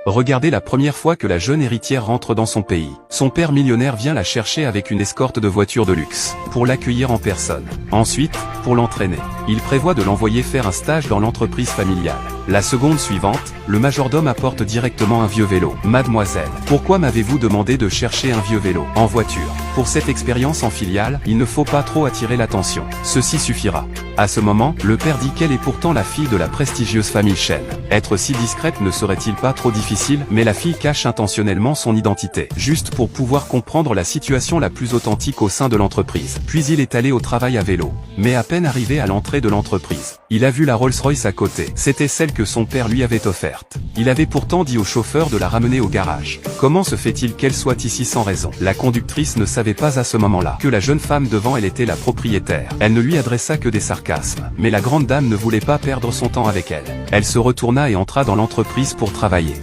Regardez la première fois que la jeune héritière rentre dans son pays. Son père millionnaire vient la chercher avec une escorte de voitures de luxe, pour l'accueillir en personne. Ensuite, pour l'entraîner, il prévoit de l'envoyer faire un stage dans l'entreprise familiale. La seconde suivante, le majordome apporte directement un vieux vélo. Mademoiselle, pourquoi m'avez-vous demandé de chercher un vieux vélo en voiture? Pour cette expérience en filiale, il ne faut pas trop attirer l'attention. Ceci suffira. À ce moment, le père dit qu'elle est pourtant la fille de la prestigieuse famille Chen. Être si discrète ne serait-il pas trop difficile? Mais la fille cache intentionnellement son identité, juste pour pouvoir comprendre la situation la plus authentique au sein de l'entreprise. Puis il est allé au travail à vélo. Mais à peine arrivé à l'entrée de l'entreprise, il a vu la Rolls-Royce à côté. C'était celle que son père lui avait offerte. Il avait pourtant dit au chauffeur de la ramener au garage. Comment se fait-il qu'elle soit ici sans raison? La conductrice ne savait pas à ce moment-là que la jeune femme devant elle était la propriétaire. Elle ne lui adressa que des sarcasmes. Mais la grande dame ne voulait pas perdre son temps avec elle. Elle se retourna et entra dans l'entreprise pour travailler.